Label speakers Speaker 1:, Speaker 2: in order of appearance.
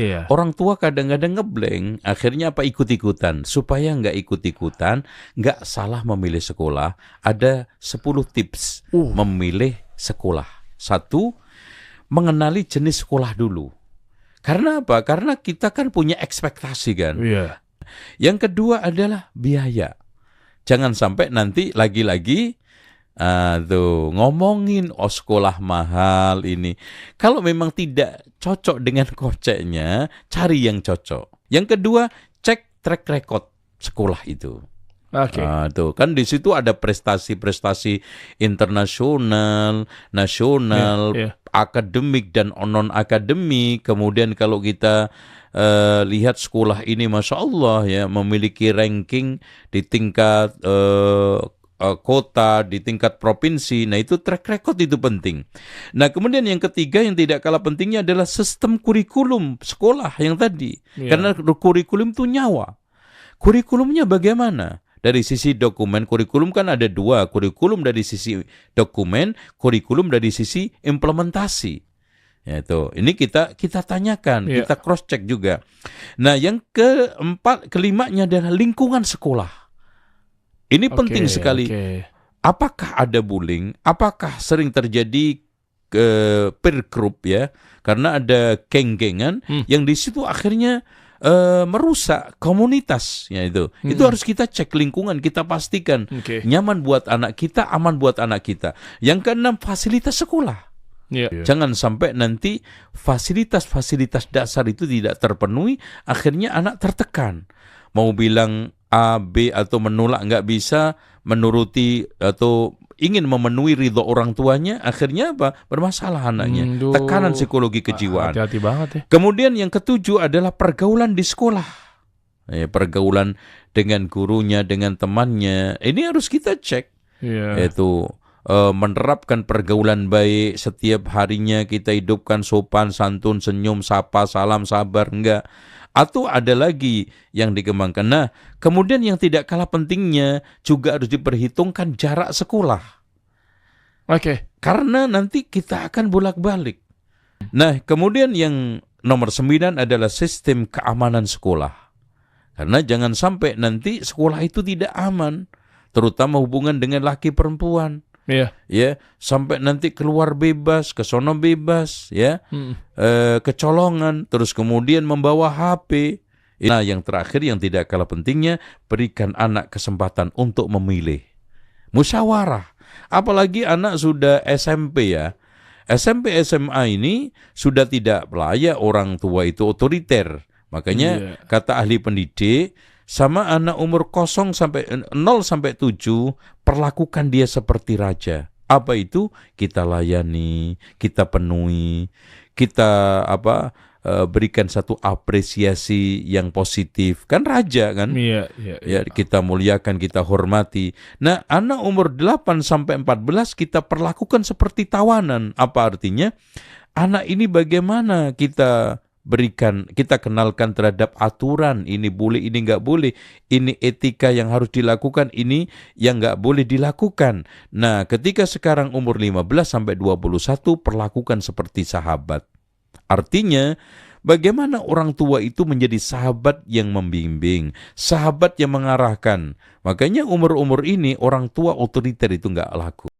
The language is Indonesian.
Speaker 1: Iya.
Speaker 2: Orang tua kadang-kadang ngeblank, akhirnya apa ikut-ikutan. Supaya nggak ikut-ikutan, nggak salah memilih sekolah, ada 10 tips memilih sekolah. Satu, mengenali jenis sekolah dulu. Karena apa? Karena kita kan punya ekspektasi kan.
Speaker 1: Iya.
Speaker 2: Yang kedua adalah biaya. Jangan sampai nanti lagi-lagi ngomongin sekolah mahal ini. Kalau memang tidak cocok dengan koceknya, cari yang cocok. Yang kedua, cek track record sekolah itu.
Speaker 1: Oke.
Speaker 2: Tuh kan di situ ada prestasi-prestasi internasional, nasional,
Speaker 1: Iya.
Speaker 2: akademik dan non akademik. Kemudian kalau kita lihat sekolah ini, masya Allah ya, memiliki ranking di tingkat kota, di tingkat provinsi. Nah itu track record itu penting. Nah kemudian yang ketiga yang tidak kalah pentingnya adalah sistem kurikulum sekolah yang tadi. Karena kurikulum itu nyawa. Kurikulumnya bagaimana? Dari sisi dokumen, kurikulum kan ada dua. Kurikulum dari sisi dokumen, kurikulum dari sisi implementasi. Ya, itu. Ini kita tanyakan, kita cross check juga. Nah, yang kelimanya adalah lingkungan sekolah. Ini penting sekali. Apakah ada bullying? Apakah sering terjadi peer group ya? Karena ada geng-gengan yang di situ akhirnya merusak komunitas ya itu. Itu harus kita cek lingkungan, kita pastikan nyaman buat anak kita, aman buat anak kita. Yang keenam, fasilitas sekolah. Jangan sampai nanti fasilitas-fasilitas dasar itu tidak terpenuhi, akhirnya anak tertekan. Mau bilang A, B atau menolak nggak bisa, menuruti atau ingin memenuhi ridho orang tuanya, akhirnya apa? Bermasalah anaknya. Tekanan psikologi kejiwaan.
Speaker 1: Hati-hati banget ya.
Speaker 2: Kemudian yang ketujuh adalah pergaulan di sekolah. Pergaulan dengan gurunya, dengan temannya. Ini harus kita cek. Yaitu menerapkan pergaulan baik setiap harinya, kita hidupkan sopan, santun, senyum, sapa, salam, sabar, enggak. Atau ada lagi yang dikembangkan. Nah, kemudian yang tidak kalah pentingnya juga harus diperhitungkan jarak sekolah. Karena nanti kita akan bolak-balik. Nah, kemudian yang nomor 9 adalah sistem keamanan sekolah. Karena jangan sampai nanti sekolah itu tidak aman, terutama hubungan dengan laki perempuan. Ya, sampai nanti keluar bebas, ke sono bebas, ya, kecolongan, terus kemudian membawa HP. Nah, yang terakhir yang tidak kalah pentingnya, berikan anak kesempatan untuk memilih. Musyawarah. Apalagi anak sudah SMP ya. SMP SMA ini sudah tidak layak orang tua itu otoriter. Makanya kata ahli pendidik, sama anak umur 0 sampai 7 perlakukan dia seperti raja. Apa itu? Kita layani, kita penuhi, kita berikan satu apresiasi yang positif. Kan raja kan? Ya, kita muliakan, kita hormati. Nah, anak umur 8 sampai 14 kita perlakukan seperti tawanan. Apa artinya? Anak ini bagaimana kita berikan, kita kenalkan terhadap aturan, ini boleh, ini nggak boleh, ini etika yang harus dilakukan, ini yang nggak boleh dilakukan. Nah, ketika sekarang umur 15 sampai 21 perlakukan seperti sahabat. Artinya, bagaimana orang tua itu menjadi sahabat yang membimbing, sahabat yang mengarahkan. Makanya umur-umur ini orang tua otoriter itu nggak laku.